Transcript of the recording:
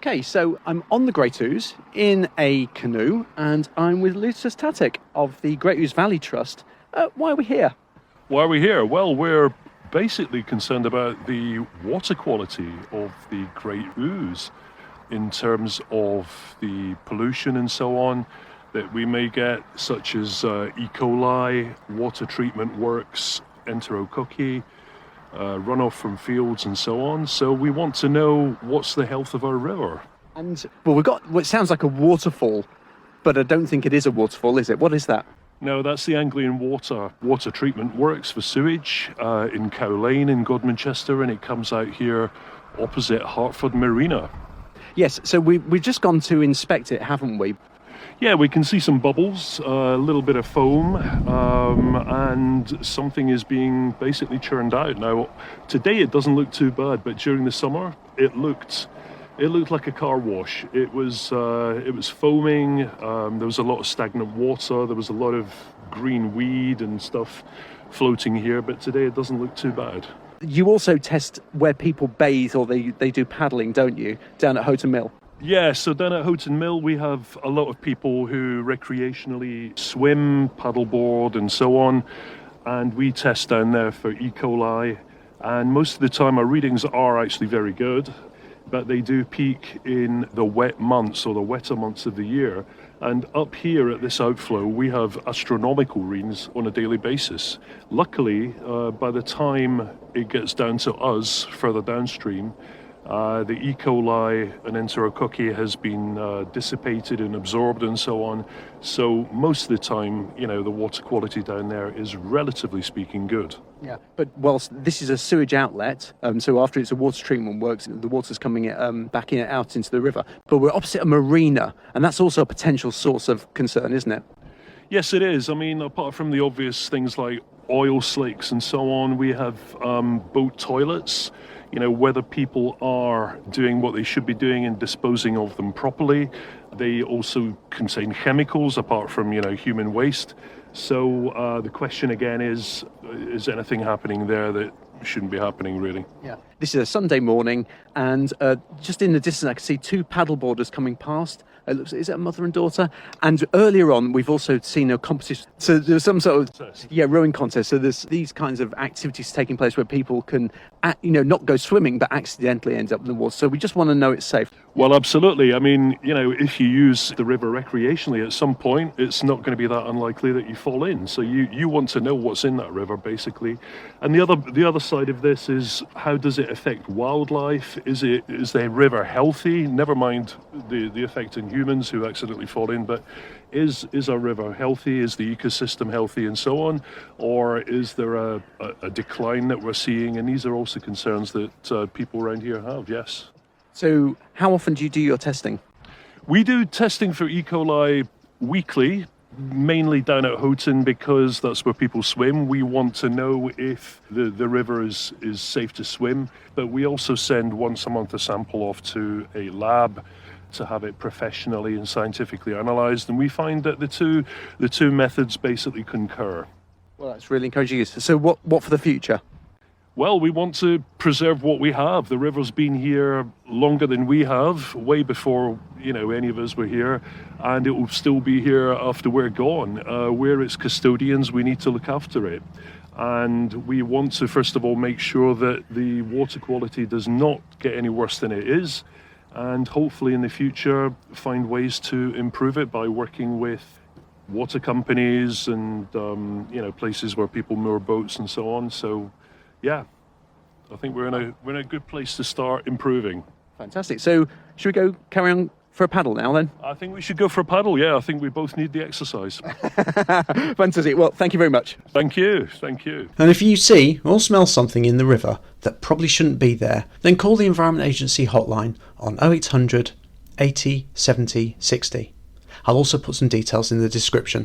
Okay, so I'm on the Great Ouse in a canoe, and I'm with Lucas Tatek of the Great Ouse Valley Trust. Why are we here? Why are we here? Well, we're basically concerned about the water quality of the Great Ouse in terms of the pollution and so on that we may get, such as E. coli, water treatment works, enterococci, runoff from fields and so on. So we want to know what's the health of our river. And, well, we've got what sounds like a waterfall, but I don't think it is a waterfall, is it? What is that? No, that's the Anglian water treatment works for sewage in Cow Lane in Godmanchester, and it comes out here opposite Hertford Marina. Yes, so we've just gone to inspect it, haven't we? Yeah, we can see some bubbles, a little bit of foam, and something is being basically churned out. Now, today it doesn't look too bad, but during the summer it looked like a car wash. It was foaming. There was a lot of stagnant water. There was a lot of green weed and stuff floating here, but today it doesn't look too bad. You also test where people bathe or they do paddling, don't you, down at Houghton Mill? Yeah, so down at Houghton Mill we have a lot of people who recreationally swim, paddleboard and so on, and we test down there for E. coli, and most of the time our readings are actually very good, but they do peak in the wet months or the wetter months of the year. And up here at this outflow, we have astronomical readings on a daily basis. Luckily, by the time it gets down to us further downstream, the E. coli and enterococci has been dissipated and absorbed and so on. So most of the time, the water quality down there is relatively speaking good. Yeah, but whilst this is a sewage outlet, so after it's a water treatment works, the water's coming back out into the river. But we're opposite a marina, and that's also a potential source of concern, isn't it? Yes, it is. I mean, apart from the obvious things like oil slicks and so on, we have boat toilets. Whether people are doing what they should be doing and disposing of them properly. They also contain chemicals apart from, human waste. So the question again is anything happening there that shouldn't be happening, really? Yeah. This is a Sunday morning, and just in the distance I can see two paddleboarders coming past. Is it a mother and daughter? And earlier on, we've also seen a competition. So there's some sort of rowing contest. So there's these kinds of activities taking place where people can, not go swimming, but accidentally end up in the water. So we just want to know it's safe. Well, absolutely. I mean, if you use the river recreationally at some point, it's not going to be that unlikely that you fall in. So you want to know what's in that river, basically. And the other side of this is, how does it affect wildlife? Is the river healthy? Never mind the effect on humans who accidentally fall in, but is our river healthy? Is the ecosystem healthy and so on? Or is there a decline that we're seeing? And these are also concerns that people around here have, yes. So how often do you do your testing? We do testing for E. coli weekly, mainly down at Houghton because that's where people swim. We want to know if the river is safe to swim, but we also send once a month a sample off to a lab to have it professionally and scientifically analysed, and we find that the two methods basically concur. Well, that's really encouraging. So what for the future? Well, we want to preserve what we have. The river's been here longer than we have, way before any of us were here, and it will still be here after we're gone. We're its custodians. We need to look after it, and we want to first of all make sure that the water quality does not get any worse than it is, and hopefully in the future find ways to improve it by working with water companies and places where people moor boats and so on. So. Yeah, I think we're in a good place to start improving. Fantastic. So should we go carry on for a paddle now then? I think we should go for a paddle, yeah. I think we both need the exercise. Fantastic. Well, thank you very much. Thank you. Thank you. And if you see or smell something in the river that probably shouldn't be there, then call the Environment Agency hotline on 0800 80 70 60. I'll also put some details in the description.